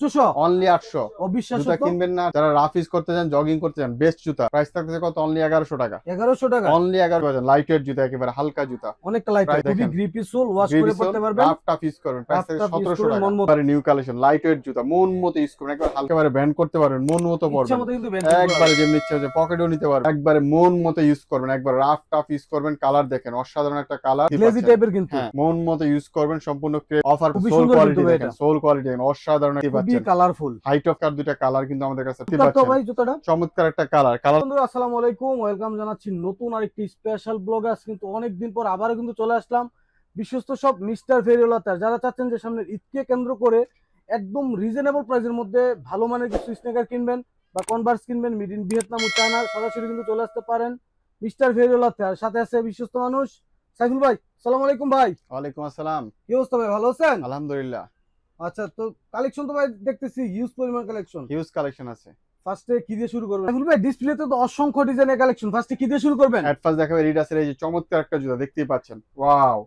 800 only 800। অবিশ্বাস্য জুতা তো। কিনবেন না যারা রাফ ইউজ করতে চান, জগিং করতে চান, বেস্ট জুতা। প্রাইস থাকতেছে কত? অনলি 1100 টাকা। 1100 টাকা অনলি 1100। লাইট ওয়েট জুতা, একেবারে হালকা জুতা। অনেকটা লাইট, প্রাইস খুবই দেখেন, গ্রিপি সোল, ওয়াশ করে গ্রিপি সোল, পড়তে পারবেন। রাফ টাফ ইউজ করবেন। প্রাইস থাকে রাফ টাফ ইউজ 1700 করে টাকা। মন মতো। একবারে নিউ কালেকশন লাইট ওয়েট জুতা, মন মতো ইউজ করবেন। একেবারে ব্যান্ড করতে পারবেন, মন মতো ইচ্ছা পরবেন। মতো কিন্তু একবারে যেমন ইচ্ছা হচ্ছে পকেটেও নিতে পারবেন। একবারে মন মতো ইউজ করবেন, একবার রাফ টাফ ইউজ করবেন। কালার দেখেন, অসাধারণ একটা কালার, গ্লেজি টাইপের কিন্তু। হ্যাঁ, মন মতো ইউজ করবেন। সম্পূর্ণ অফার, খুবই সোল সুন্দর কোয়ালিটি কিন্তু দেখেন, এটা। সোল কোয়ালিটি দেখেন, অসাধারণ খুবই কালারফুল। হাইট অফ কার দুইটা কালার কিন্তু আমাদের কাছে তো ভাই জুতাটা চমৎকার একটা কালার। বন্ধুরা আসসালামু আলাইকুম, ওয়েলকাম জানাচ্ছি নতুন আরেকটি স্পেশাল ব্লগে। আজ কিন্তু অনেকদিন পর আবারও কিন্তু চলে আসলাম বিশ্বস্ত সব মিস্টার ভেরিওলাতে। যারা চাচ্ছেন যে সামনের ঈদকে কেন্দ্র করে একদম রিজনেবল প্রাইসের মধ্যে ভালো মানের কিছু স্নেকার কিনবেন বা কনভার্স কিনবেন মেড ইন ভিয়েতনাম ও চায়না, সরাসরি কিন্তু চলে আসতে পারেন মিস্টার ভেরিওলাতে। আর সাথে আছে বিশ্বস্ত মানুষ সাইফুল ভাই। আসসালামু আলাইকুম ভাই। ওয়ালাইকুম আসসালাম। কি অবস্থা ভাই, ভালো আছেন? আলহামদুলিল্লাহ। আচ্ছা, তো কালেকশন তো ভাই দেখতেছি হিউজ পরিমাণ কালেকশন। হিউজ কালেকশন আছে। ফার্স্টে কি দিয়ে শুরু করবেন সাইফুল ভাই? ডিসপ্লেতে তো অসংখ্য ডিজাইনের কালেকশন, ফার্স্টে কি দিয়ে শুরু করবেন? অ্যাট ফার্স্ট দেখাবে রিডাসের এই যে চমৎকার একটা জুতা দেখতেই পাচ্ছেন। ওয়াও,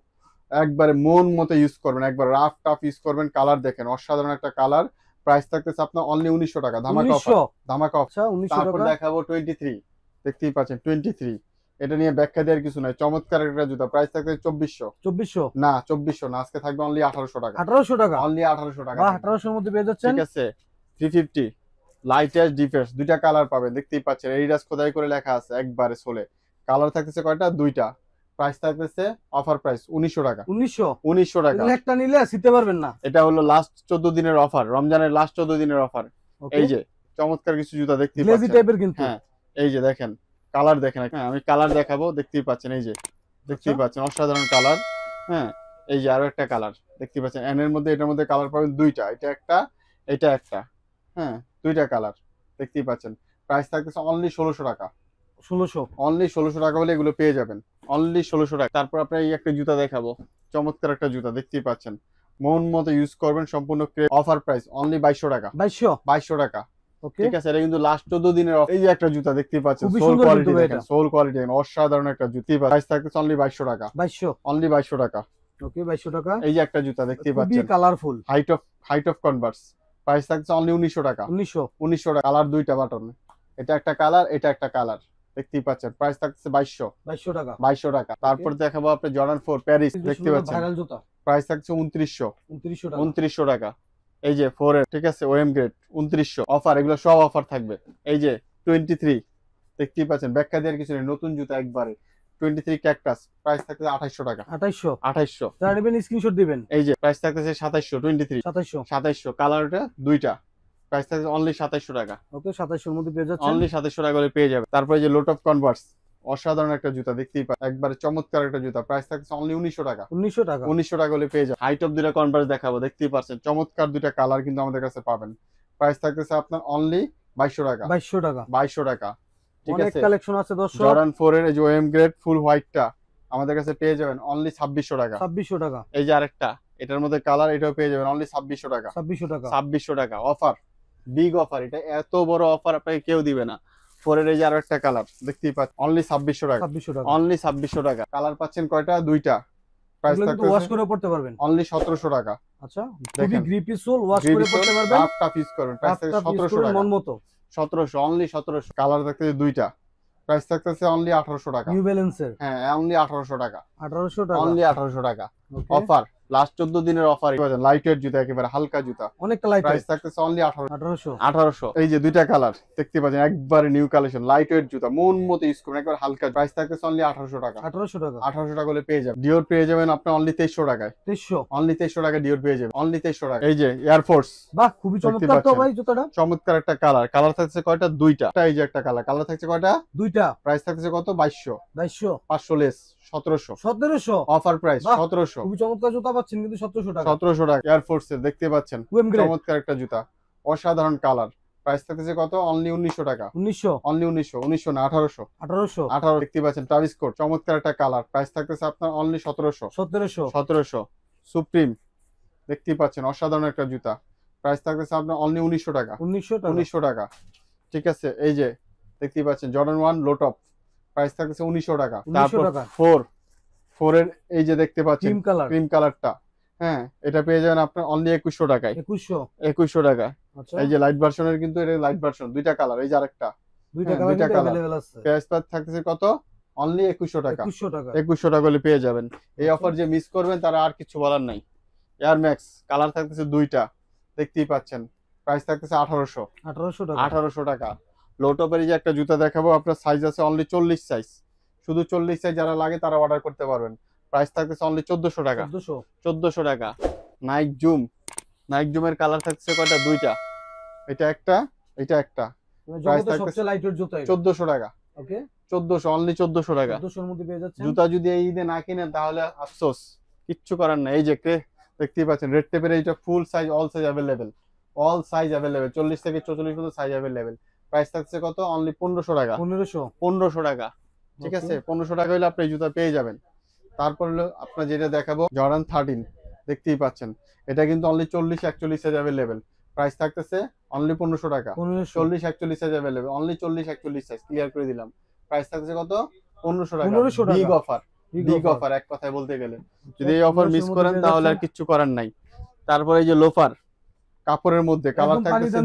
একবারে মন মতো ইউজ করবেন, একবার রাফ টাফ ইউজ করবেন। কালার দেখেন, অসাধারণ একটা কালার। প্রাইস থাকতেছে আপনার অনলি 1900 টাকা। ধামাকা অফার, ধামাকা অফার। আচ্ছা 1900 তারপর টাকা। দেখাবো 23, দেখতেই পাচ্ছেন 23। এটা নিয়ে ব্যাখ্যা দেওয়ার কিছু নাই, চমৎকার একটা জুতা। প্রাইস থাকবে 2400। 2400 না 2400 না, আজকে থাকবে অনলি 1800 টাকা। 1800 টাকা। অনলি 1800 টাকা। বাহ, 1800 এর মধ্যে পেয়ে যাচ্ছেন। ঠিক আছে। 350 লাইট অ্যাশ ডিফেন্স, দুইটা কালার পাবেন, দেখতেই পাচ্ছেন। এডিডাস খোদাই করে লেখা আছে একবারে সোলে। কালার থাকতেছে কয়টা? দুইটা। প্রাইস থাকতেছে অফার প্রাইস 1900 টাকা। 1900 টাকা। এগুলো একটা নিলে শিখতে পারবেন না। এটা হলো লাস্ট 14 দিনের অফার, রমজানের লাস্ট 14 দিনের অফার। এই যে চমৎকার কিছু জুতা দেখতেই গ্লেজি পাচ্ছেন। টাইপের কিন্তু। হ্যাঁ, এই যে দেখেন কালার দেখেন। হ্যাঁ, আমি কালার দেখাবো, দেখতেই পাচ্ছেন। এই যে দেখতেই পাচ্ছেন অসাধারণ কালার। হ্যাঁ, এই যে আরো একটা কালার দেখতেই পাচ্ছেন। এন এর মধ্যে, এটার মধ্যে কালার পাবেন দুইটা, এটা একটা, এটা একটা। হ্যাঁ, দুইটা কালার দেখতেই পাচ্ছেন। প্রাইস থাকতেছে অনলি 1600 টাকা। 1600, অনলি 1600 টাকা হলে এগুলো পেয়ে যাবেন। অনলি 1600 টাকা। তারপর আপনার এই একটা জুতা দেখাবো, চমৎকার একটা জুতা দেখতেই পাচ্ছেন। মন মতো ইউজ করবেন, সম্পূর্ণ অফার প্রাইস অনলি 2200 টাকা। 2200 টাকা। ওকে, ঠিক আছে, এটা কিন্তু লাস্ট 14 দিনের এই যে একটা জুতা দেখতেই পাচ্ছেন, খুবই সোল সুন্দর কোয়ালিটি কিন্তু দেখেন, এটা। সোল কোয়ালিটি দেখেন, অসাধারণ একটা জুতা। প্রাইস থাকতেছে অনলি 2200 টাকা। 2200, অনলি 2200 টাকা। ওকে 2200 টাকা। এই যে একটা জুতা দেখতেই খুবই পাচ্ছেন, colourful. Height of Converse. Price থাকছে অনলি 1900 টাকা। 1900 টাকা। কালার দুইটা বাটন, এটা একটা কালার, এটা একটা কালার, দেখতেই পাচ্ছেন। প্রাইস থাকছে 2200 টাকা। 2200 টাকা। তারপর দেখাবো আপনি জর্ডান 4 প্যারিস, দেখতে পাচ্ছেন। ভাইরাল জুতা। প্রাইস থাকছে 2900 টাকা। 2900 টাকা। এই যে 4 এর, ঠিক আছে, ওএম গ্রেড 2900। অফার, এগুলো সব অফার থাকবে। এই যে 23 দেখতেই পাচ্ছেন, ব্যাখ্যা দেওয়ার কিছু নেই, নতুন জুতা একবারে। 23 ক্যাকটাস, প্রাইস থাকছে 2800 টাকা। 2800। যারা নেবেন স্ক্রিনশট দিবেন। এই যে প্রাইস থাকতেছে 2700। 23 2700 কালারটা দুইটা। প্রাইস থাকছে অনলি 2700 টাকা। ওকে, 2700 এর মধ্যে পেয়ে যাচ্ছেন। অনলি 2700 টাকা করে পেয়ে যাবে। তারপরে যে লোট অফ কনভার্স, অসাধারণ একটা জুতা দেখতেই পাচ্ছেন, একবারে চমৎকার একটা জুতা। প্রাইস থাকছে অনলি 1900 টাকা। 1900 টাকা হলে পেয়ে যাবে। হাইট অফ দুইটা কনভার্স দেখাবো, দেখতেই পাচ্ছেন চমৎকার দুইটা কালার কিন্তু আমাদের কাছে পাবেন। প্রাইস থাকতেছে আপনার অনলি 2200 টাকা। 2200 টাকা। ঠিক অনেক আছে, কালেকশন আছে দর্শক। জর্ডান 4 এর এই যে ওএম গ্রেড ফুল হোয়াইটটা আমাদের কাছে পেয়ে যাবেন অনলি 2600 টাকা। 2600 টাকা। এই যে আরেকটা, এটার মধ্যে কালার, এটাও পেয়ে যাবেন অনলি 2600 টাকা। 2600 টাকা। Offer, big offer. এটা এত বড় অফার আপনাকে কেউ দিবে না। 4 এর এই যে আরো একটা কালার দেখতেই পাচ্ছেন, অনলি 2600 টাকা। 2600 টাকা। অনলি 2600 টাকা। কালার পাচ্ছেন কয়টা? দুইটা। প্রাইস এগুলো কিন্তু ওয়াশ থাকতেছে করে পড়তে পারবেন অনলি 1700 টাকা। আচ্ছা, খুবই দেখেন, গ্রিপি সোল, ওয়াশ করে পড়তে পারবেন। রাফ টাফ ইউজ করবেন। প্রাইস থাকছে 1700 টাকা। মন মতো 1700, অনলি 1700। কালার থাকতেছে দুইটা। প্রাইস থাকতেছে অনলি 1800 টাকা। নিউ ব্যালেন্সের। হ্যাঁ, অনলি 1800 টাকা। 1800 টাকা। অনলি 1800 টাকা। ওকে, অফার, লাস্ট 14 দিনের অফার। লাইট ওয়েট জুতা, একেবারে হালকা জুতা। অনেকটা লাইট। প্রাইস থাকতেছে অনলি 1800। 1800। এই যে দুইটা কালার দেখতে পাচ্ছেন, একবারে নিউ কালেকশন, লাইট ওয়েট জুতা, মন মতো ইউজ করবেন, একবার হালকা। প্রাইস থাকতেছে অনলি 1800 টাকা। 1800 টাকা। 1800 টাকা হলে পেয়ে যাবেন। ডিওর পেয়ে যাবেন আপনি অনলি 2300 টাকায়। 2300। অনলি 2300 টাকা ডিওর পেয়ে যাবেন, অনলি 2300 টাকা। এই যে এয়ারফোর্স, বাহ, খুবই চমৎকার তো ভাই জুতাটা। চমৎকার একটা কালার। কালার থাকছে কয়টা? দুইটা। এই যে একটা কালার থাকছে কয়টা? দুইটা। প্রাইস থাকছে কত? 2200। 500 লেস 1700। 1700 offer price 1700। খুবই চমৎকার জুতা পাচ্ছেন কিন্তু 1700 টাকা। 1700 টাকা। এয়ারফোর্স এর দেখতে পাচ্ছেন, চমৎকার একটা জুতা, অসাধারণ কালার। প্রাইস থাকছে কত? অনলি 1900 টাকা। 1900। অনলি 1900। 1900 না, 1800। 1800 দেখতে পাচ্ছেন। ট্রাভিস স্কট, চমৎকার একটা কালার। প্রাইস থাকতেছে আপনার অনলি 1700। 1700। সুপ্রিম দেখতেই পাচ্ছেন, অসাধারণ একটা জুতা। প্রাইস থাকতেছে আপনার অনলি 1900 টাকা। 1900 টাকা। ঠিক আছে, এই যে দেখতেই পাচ্ছেন জর্ডান 1 লো টপ, প্রাইস থাকতেছে 1900 টাকা। তারপর 4 এর এই যে দেখতে পাচ্ছেন ক্রিম কালারটা, হ্যাঁ, এটা পেয়ে যাবেন আপনার অনলি 2100 টাকায়। 2100 টাকা। আচ্ছা এই যে লাইট ভার্সনের, কিন্তু এটা লাইট ভার্সন, দুইটা কালার, এই যে আরেকটা দুইটা হ্যাঁ, কালার দুইটা কিন্তু কালার। अवेलेबल আছে। প্রাইস থাকতেছে কত? অনলি 2100 টাকা। 2100 টাকা। 2100 টাকা হলে পেয়ে যাবেন। এই আচ্ছা। অফার যে মিস করবেন তারা আর কিছু বলার নাই। এয়ার ম্যাক্স কালার থাকতেছে দুইটা, দেখতেই পাচ্ছেন। প্রাইস থাকতেছে 1800 টাকা। 1800 টাকা। লো টপের যে একটা জুতা দেখাবো, আপনার সাইজ আছে অনলি 40 সাইজ, শুধু 40 সাইজ যারা লাগে তারা অর্ডার করতে পারবেন। প্রাইস থাকতেছে অনলি 1400 টাকা। 1400 টাকা। নাইক জুমের কালার থাকছে কয়টা? দুইটা, এটা একটা, এটা একটা। প্রাইস জগতের থাকতেছে সবচেয়ে লাইট ওয়েট জুতা এটা। 1400 টাকা। ওকে 1400, অনলি 1400 টাকা। 1400 এর মধ্যে পেয়ে যাচ্ছেন। জুতা যদি এই ঈদে না কিনেন তাহলে আফসোস, কিচ্ছু করার নাই। এই যে দেখতেই পাচ্ছেন রেড টেপের এইটা ফুল সাইজ, অল সাইজ अवेलेबल, 40 থেকে 44 পর্যন্ত সাইজ अवेलेबल। প্রাইস থাকছে কত? অনলি 1500 টাকা। 1500 টাকা, ঠিক আছে। 1500 টাকা হলে আপনি এই জুতা পেয়ে যাবেন। তারপর হলো আপনার যেটা দেখাবো জর্ডান 13, দেখতেই পাচ্ছেন। এটা কিন্তু অনলি 40 41 সাইজ अवेलेबल। প্রাইস থাকতেছে অনলি 1500 টাকা। 40 41 size available, only 40 41 size, clear করে দিলাম। প্রাইস থাকছে কত? 1500 টাকা। বিগ অফার, বিগ অফার এক কথায় বলতে গেলে। যদি এই অফার মিস করেন তাহলে আর কিচ্ছু করার নাই। তারপরে এই যে লোফার কাপড়ের মধ্যে, কালার থাকতেছে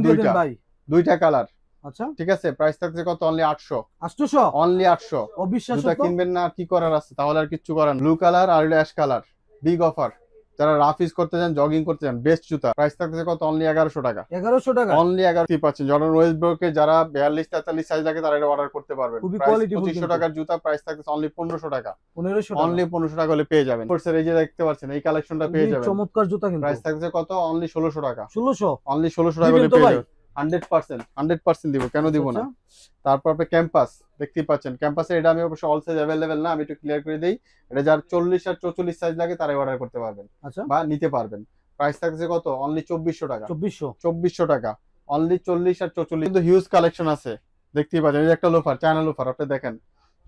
দুইটা কালার। আচ্ছা ঠিক আছে। প্রাইস থাকছে কত? অনলি 800। 800 অনলি 800। অবিশ্বাস্য জুতা কিনবেন না, আর কি করার আছে, তাহলে আর কিচ্ছু করার। ব্লু কালার আর অ্যাশ কালার, বিগ অফার। যারা রাফ ইউজ করতে চান, জগিং করতে চান, বেস্ট জুতা। প্রাইস থাকছে কত? অনলি 1100 টাকা। 1100 টাকা। অনলি 1100 পাচ্ছেন। জর্ডান ওয়েস্টব্রুকে যারা 42 43 সাইজ লাগে তারা এটা অর্ডার করতে পারবেন। খুবই প্রাইস কোয়ালিটিফুল 2500 টাকার জুতা, প্রাইস থাকছে অনলি 1500 টাকা। 1500 টাকা। অনলি 1500 টাকা হলে পেয়ে যাবেন। ফোর্সের এই যে দেখতে পাচ্ছেন, এই কালেকশনটা পেয়ে যাবেন। চমৎকার জুতা কিন্তু। প্রাইস থাকছে কত? অনলি 1600 টাকা। 1600 অনলি 1600 টাকা হলে পেয়ে যাবেন। 100% দিব, কেন দিব না। তারপর আপনি ক্যাম্পাস দেখতেই পাচ্ছেন। ক্যাম্পাসের এটা আমি অবশ্য অল সাইজ अवेलेबल না, আমি একটু ক্লিয়ার করে দেই। এটা যার 40 আর 44 সাইজ লাগে তারাই অর্ডার করতে পারবেন, আচ্ছা বা নিতে পারবেন। প্রাইস থাকছে কত? অনলি 2400 টাকা। 2400 টাকা। অনলি 40 আর 44 কিন্তু হিউজ কালেকশন আছে, দেখতেই পাচ্ছেন। এই যে একটা লোফার, চায়না লোফার, আপনি দেখেন,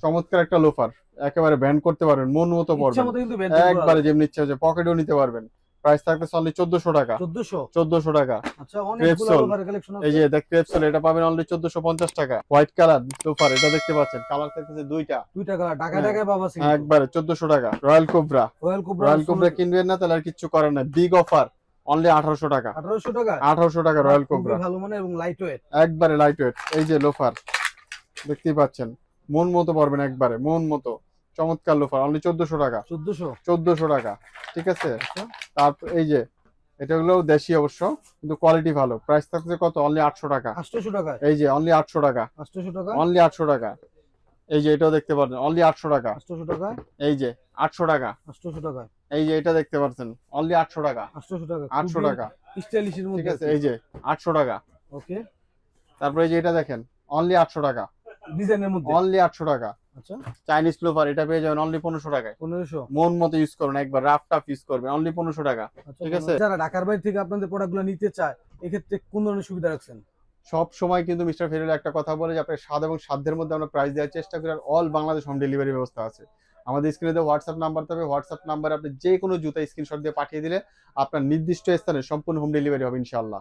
চমৎকার একটা লোফার, একেবারে ব্যান্ড করতে পারবেন, মন মতো ইচ্ছা পড়বেন, মতো কিন্তু একবারে যেমনি ইচ্ছা হচ্ছে পকেটেও নিতে পারবেন। প্রাইস থাকতেছে অনলি 1400 টাকা। 1400 টাকা। আচ্ছা অনেকগুলো লোফার কালেকশন আছে। এই যে দেখ ক্রেপসোল, এটা পাবেন অনলি 1450 টাকা। হোয়াইট কালার লোফার, এটা দেখতে পাচ্ছেন, কালার থাকতেছে দুইটা কালার, ঢাকা বাবা সিং, একবারে 1400 টাকা। রয়্যাল কোবরা কিনবেন না তাহলে আর কিছু করার নাই, বিগ অফার, অনলি 1800 টাকা। 1800 টাকা রয়্যাল কোবরা, ভালো মানে এবং লাইট ওয়েট, একবারে লাইট ওয়েট। এই যে লোফার দেখতেই পাচ্ছেন, মন মতো পড়বেন, একবারে মন মতো, চমৎকার লোফার, অনলি 1400 টাকা। 1400 টাকা, ঠিক আছে। তারপর এই যে এটা হলো দেশি অবশ্য, কিন্তু কোয়ালিটি ভালো। প্রাইস থাকছে কত? অনলি 800 টাকা। 800 টাকা। এই যে অনলি 800 টাকা। 800 টাকা। অনলি 800 টাকা। এই যে এটাও দেখতে পাচ্ছেন, অনলি 800 টাকা। 800 টাকা। এই যে 800 টাকা। 800 টাকা। এই যে এটা দেখতে পাচ্ছেন, অনলি 800 টাকা। 800 টাকা। 800 টাকা স্টাইলিশের মধ্যে, ঠিক আছে। এই যে 800 টাকা। ওকে। তারপরে এই যে এটা দেখেন, অনলি 800 টাকা। ডিজাইনের মধ্যে অনলি 800 টাকা। আচ্ছা চাইনিজ লোফার, এটা পেয়ে যাবেন অনলি 1500 টাকায়। 1500 মন মতো ইউজ করুন, একবার রাফ টাফ ইউজ করবেন, অনলি 1500 টাকা, ঠিক আছে। যারা ঢাকার বাইরে থেকে আপনাদের প্রোডাক্টগুলো নিতে চায়, এক্ষেত্রে কোন ধরনের সুবিধা রাখছেন? সব সময় কিন্তু মিস্টার ফেরিল একটা কথা বলে যে আপনার স্বাদ এবং সাধ্যের মধ্যে আমরা প্রাইস দেওয়ার চেষ্টা করি, আর অল বাংলাদেশ হোম ডেলিভারি ব্যবস্থা আছে। আমাদের স্ক্রিনে দেওয়া হোয়াটসঅ্যাপ নাম্বার থাকবে, হোয়াটসঅ্যাপ নাম্বারে আপনি যে কোনো জুতা স্ক্রিনশট দিয়ে পাঠিয়ে দিলে আপনার নির্দিষ্ট স্থানে সম্পূর্ণ হোম ডেলিভারি হবে ইনশাআল্লাহ।